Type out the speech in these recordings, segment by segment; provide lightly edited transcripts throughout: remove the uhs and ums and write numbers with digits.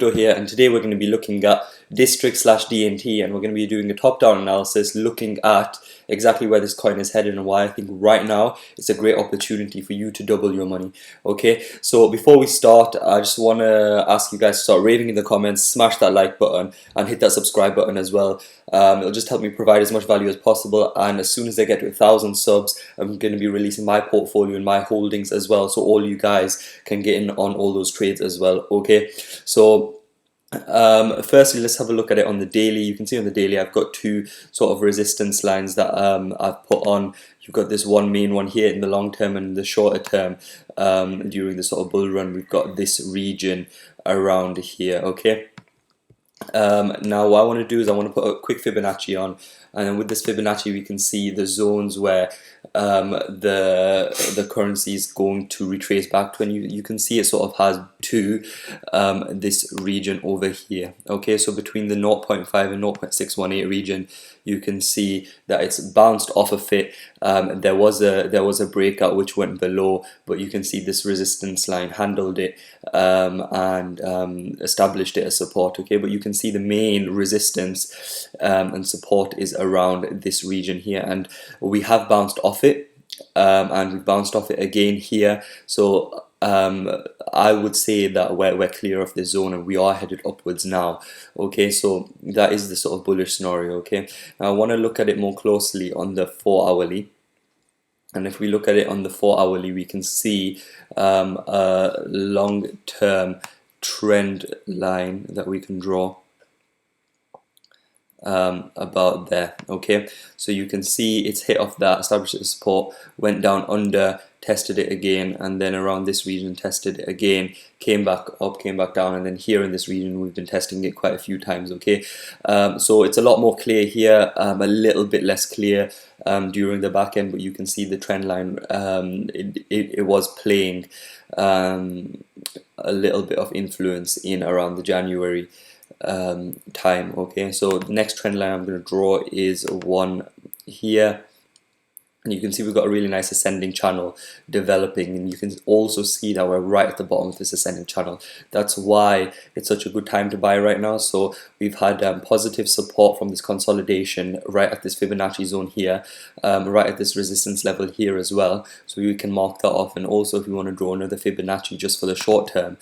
Crypto here, and today we're going to be looking at District slash DNT, and we're going to be doing a top-down analysis looking at exactly where this coin is headed and why I think right now it's a great opportunity for you to double your money. Okay, so before we start, I just want to ask you guys to start raving in the comments, smash that like button and hit that subscribe button as well. It'll just help me provide as much value as possible, and as soon as I get to 1,000 subs, I'm going to be releasing my portfolio and my holdings as well, so all you guys can get in on all those trades as well. Okay, so firstly, let's have a look at it on the daily. You can see on the daily I've got two sort of resistance lines that I've put on. You've got this one main one here in the long term, and in the shorter term, during the sort of bull run, we've got this region around here. Okay, now what I want to do is I want to put a quick Fibonacci on, and then with this Fibonacci we can see the zones where the currency is going to retrace back to, and you can see it sort of has to this region over here. Okay, so between the 0.5 and 0.618 region, you can see that it's bounced off of it. There was a breakout which went below, but you can see this resistance line handled it and established it as support. Okay, but you can see the main resistance and support is around this region here, and we have bounced off it, and we've bounced off it again here. So I would say that we're clear of the zone and we are headed upwards now. Okay, so that is the sort of bullish scenario. Okay, now I want to look at it more closely on the 4-hourly. And if we look at it on the 4-hourly, we can see a long-term trend line that we can draw about there. Okay, so you can see it's hit off that, established its support, went down under, tested it again, and then around this region tested it again, came back up, came back down, and then here in this region we've been testing it quite a few times. Okay, so it's a lot more clear here, a little bit less clear during the back end, but you can see the trend line. It was playing a little bit of influence in around the January time. Okay, so the next trend line I'm going to draw is one here, and you can see we've got a really nice ascending channel developing, and you can also see that we're right at the bottom of this ascending channel. That's why it's such a good time to buy right now. So we've had positive support from this consolidation right at this Fibonacci zone here, right at this resistance level here as well, so we can mark that off. And also if we want to draw another Fibonacci just for the short term,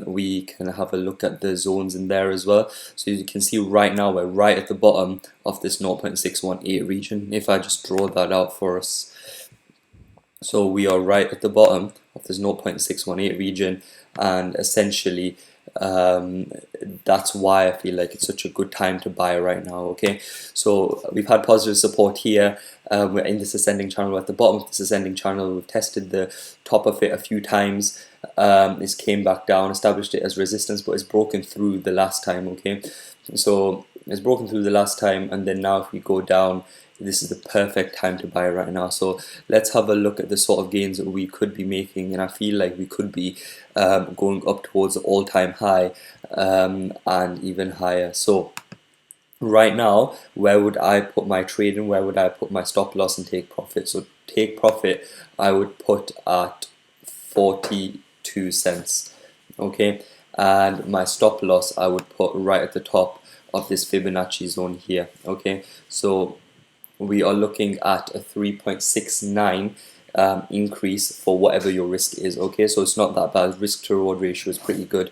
we can have a look at the zones in there as well. So you can see right now we're right at the bottom of this 0.618 region. If I just draw that out for us, so we are right at the bottom of this 0.618 region, and essentially that's why I feel like it's such a good time to buy right now. Okay, so we've had positive support here. We're in this ascending channel. We're at the bottom of this ascending channel. We've tested the top of it a few times. It's came back down, established it as resistance, but it's broken through the last time. Okay, so it's broken through the last time, and then now if we go down, this is the perfect time to buy right now. So let's have a look at the sort of gains that we could be making, and I feel like we could be going up towards the all-time high and even higher. So right now, where would I put my trade in? Where would I put my stop loss and take profit? So take profit I would put at 42 cents. Okay, and my stop loss I would put right at the top of this Fibonacci zone here. Okay, so we are looking at a 3.69 increase for whatever your risk is. Okay, so it's not that bad. Risk to reward ratio is pretty good.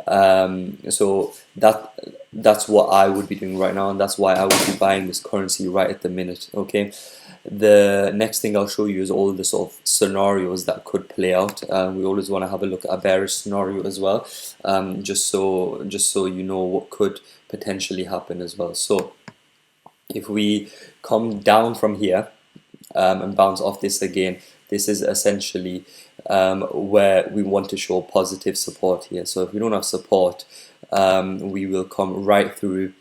So that's what I would be doing right now, and that's why I would be buying this currency right at the minute. Okay, the next thing I'll show you is all the sort of scenarios that could play out. We always want to have a look at a bearish scenario as well, just so you know what could potentially happen as well. So if we come down from here and bounce off this again, this is essentially where we want to show positive support here. So if we don't have support, we will come right through,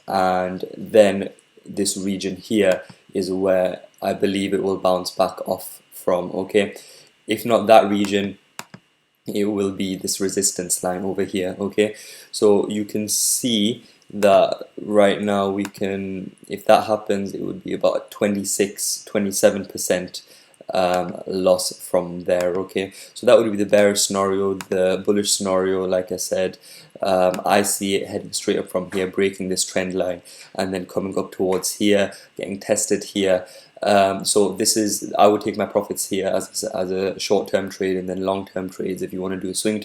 and then this region here is where I believe it will bounce back off from. Okay, if not that region, it will be this resistance line over here. Okay, so you can see that right now we can, if that happens, it would be about 27% loss from there. Okay, so that would be the bearish scenario. The bullish scenario, like I said, I see it heading straight up from here, breaking this trend line, and then coming up towards here, getting tested here. So this is, I would take my profits here as a short-term trade, and then long-term trades. If you want to do a swing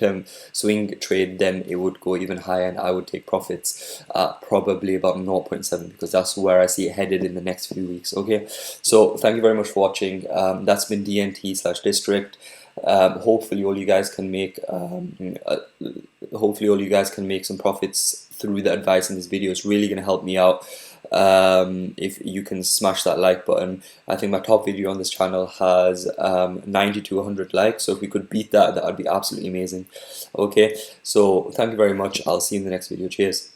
trade, then it would go even higher, and I would take profits at probably about 0.7, because that's where I see it headed in the next few weeks. Okay, so thank you very much for watching. That's been DNT/District. Hopefully all you guys can make some profits through the advice in this video. It's really going to help me out. If you can smash that like button. I think my top video on this channel has 90 to 100 likes, so if we could beat that, that would be absolutely amazing. Okay, so thank you very much. I'll see you in the next video. Cheers.